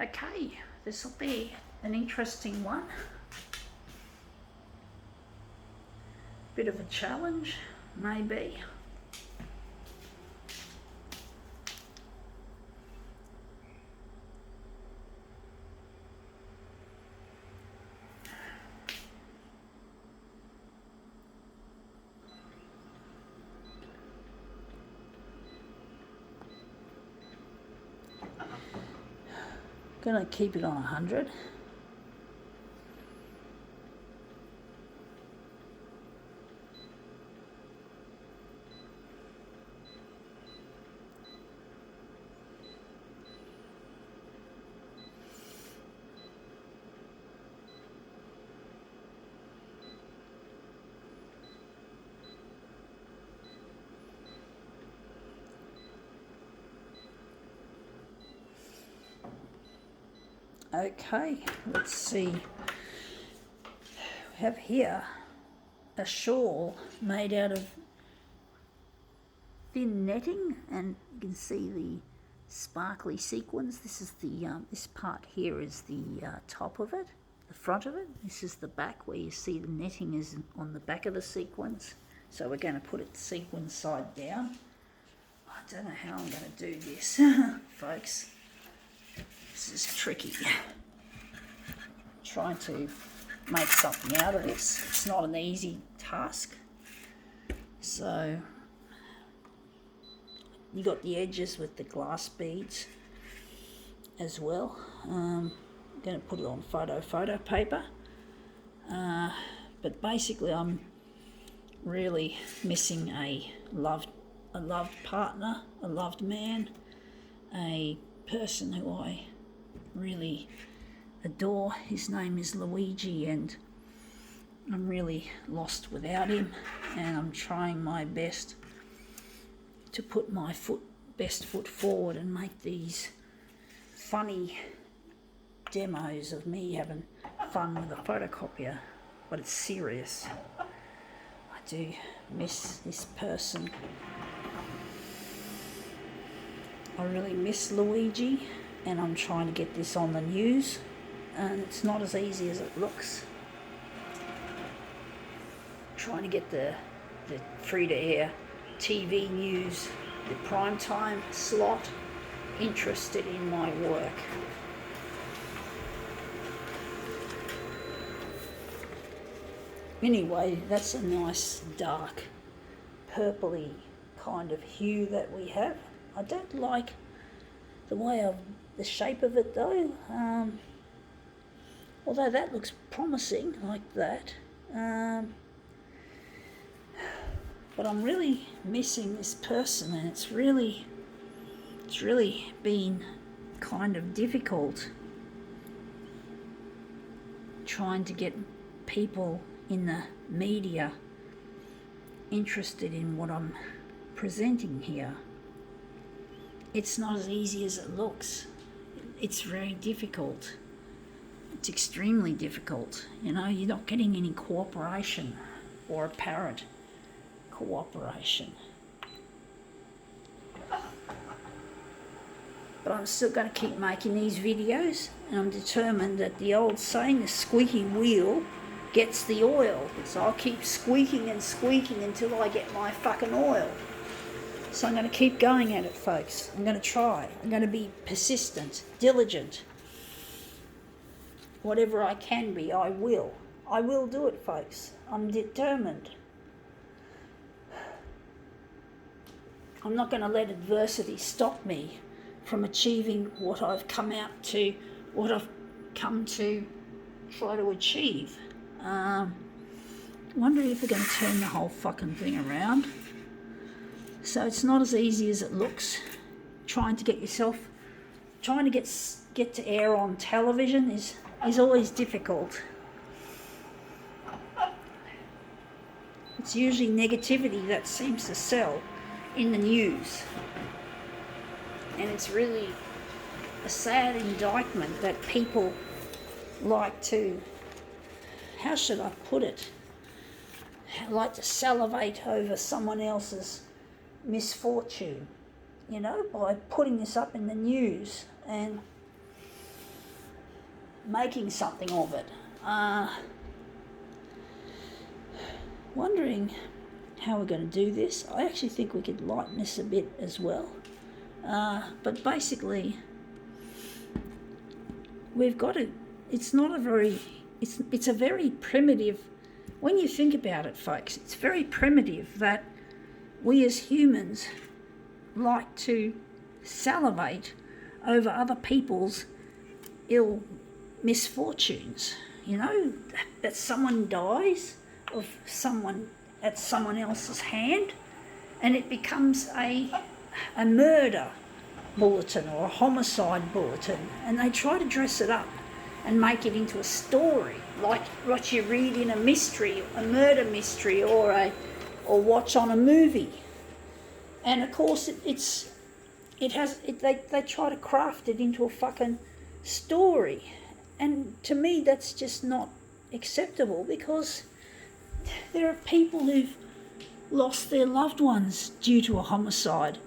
Okay, this will be an interesting one. Bit of a challenge, maybe. Gonna keep it on 100. Okay, let's see. We have here a shawl made out of thin netting, and you can see the sparkly sequins. This is the this part here is the top of it, the front of it. This is the back where you see the netting is on the back of the sequins. So we're going to put it sequin side down. I don't know how I'm going to do this, folks. This is tricky. Trying to make something out of this. It's not an easy task. So you got the edges with the glass beads as well. I'm going to put it on photo paper. But basically I'm really missing a loved partner, a loved man, a person who I really adore. His name is Luigi, and I'm really lost without him, and I'm trying my best to put my best foot forward and make these funny demos of me having fun with a photocopier, but it's serious. I do miss this person. I really miss Luigi, and I'm trying to get this on the news, and it's not as easy as it looks. Trying to get the free-to-air TV news, the primetime slot, interested in my work. Anyway, that's a nice dark purpley kind of hue that we have. I don't like the shape of it though, although that looks promising like that. But I'm really missing this person, and it's really been kind of difficult trying to get people in the media interested in what I'm presenting here. It's not as easy as it looks. It's very difficult. It's extremely difficult. You know, you're not getting any cooperation or apparent cooperation. But I'm still going to keep making these videos, and I'm determined that the old saying, the squeaky wheel gets the oil. So I'll keep squeaking and squeaking until I get my fucking oil. So I'm going to keep going at it, folks. I'm going to try. I'm going to be persistent, diligent. Whatever I can be, I will. I will do it, folks. I'm determined. I'm not going to let adversity stop me from achieving what I've come to try to achieve. Wondering if we're going to turn the whole fucking thing around. So it's not as easy as it looks. Trying to get to air on television is always difficult. It's usually negativity that seems to sell in the news. And it's really a sad indictment that people like to, how should I put it, like to salivate over someone else's misfortune, you know, by putting this up in the news. And making something of it. Wondering how we're going to do this. I actually think we could lighten this a bit as well. But basically, we've got to, it's a very primitive, when you think about it, folks, it's very primitive that we as humans like to salivate over other people's ill misfortunes. You know, that someone dies of someone at someone else's hand, and it becomes a murder bulletin or a homicide bulletin, and they try to dress it up and make it into a story like what you read in a mystery, a murder mystery, or watch on a movie. And of course they try to craft it into a fucking story, and to me that's just not acceptable, because there are people who've lost their loved ones due to a homicide.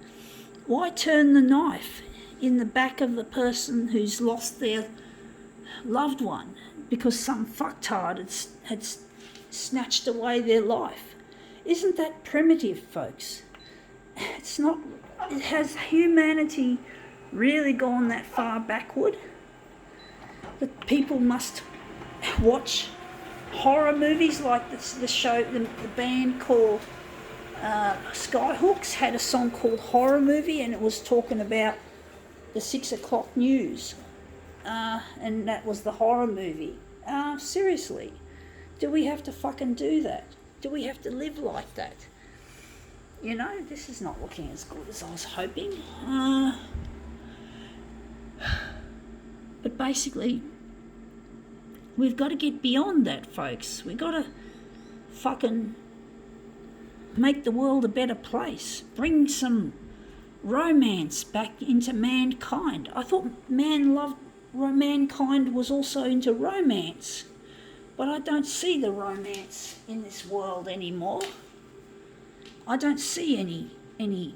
Why turn the knife in the back of the person who's lost their loved one because some fucktard had snatched away their life? Isn't that primitive, folks? It's not. Has humanity really gone that far backward that people must watch horror movies like the band called Skyhooks had a song called Horror Movie, and it was talking about the 6 o'clock news, and that was the horror movie. Seriously, do we have to fucking do that? Do we have to live like that? You know, this is not looking as good as I was hoping. But basically, we've got to get beyond that, folks. We've got to fucking make the world a better place. Bring some romance back into mankind. I thought mankind was also into romance, but I don't see the romance in this world anymore. I don't see any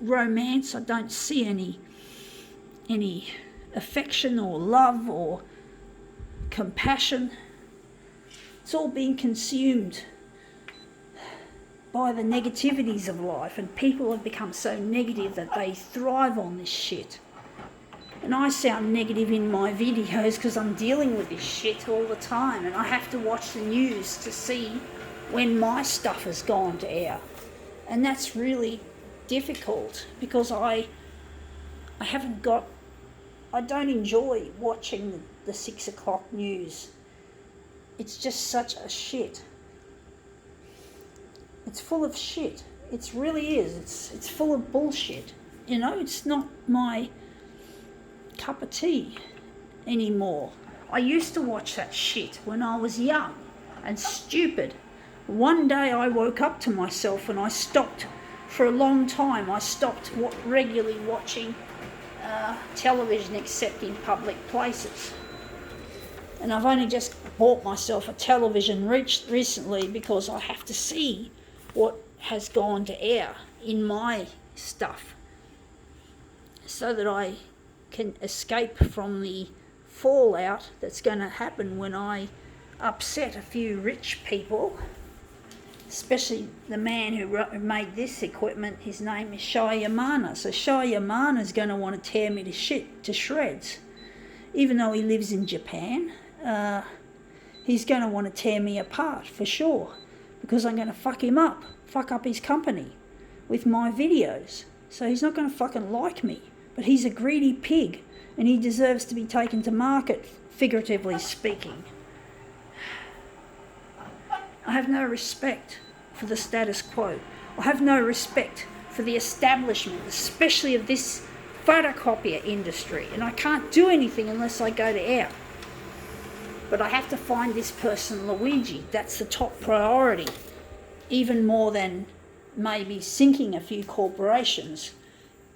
romance. I don't see any affection or love or compassion. It's all being consumed by the negativities of life, and people have become so negative that they thrive on this shit. And I sound negative in my videos because I'm dealing with this shit all the time, and I have to watch the news to see when my stuff has gone to air. And that's really difficult because I don't enjoy watching the 6 o'clock news. It's just such a shit. It's full of shit. It really is. It's full of bullshit. You know, it's not my cup of tea anymore. I used to watch that shit when I was young and stupid. One day I woke up to myself and I stopped for a long time. I stopped regularly watching television except in public places. And I've only just bought myself a television recently because I have to see what has gone to air in my stuff so that I can escape from the fallout that's going to happen when I upset a few rich people, especially the man who made this equipment. His name is Shah. So Shah is going to want to tear me to shreds. Even though he lives in Japan, he's going to want to tear me apart for sure, because I'm going to fuck up his company with my videos. So he's not going to fucking like me, but he's a greedy pig and he deserves to be taken to market, figuratively speaking. I have no respect for the status quo. I have no respect for the establishment, especially of this photocopier industry, and I can't do anything unless I go to air. But I have to find this person, Luigi. That's the top priority, even more than maybe sinking a few corporations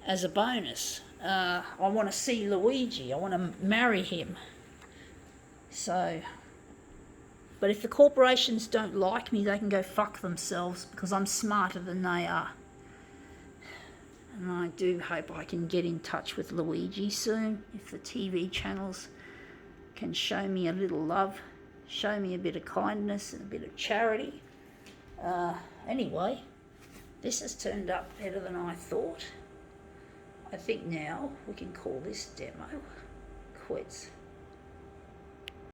as a bonus. I want to see Luigi. I want to marry him. So, but if the corporations don't like me, they can go fuck themselves, because I'm smarter than they are. And I do hope I can get in touch with Luigi soon, if the TV channels can show me a little love, show me a bit of kindness and a bit of charity. Anyway, this has turned up better than I thought. I think now we can call this demo quits.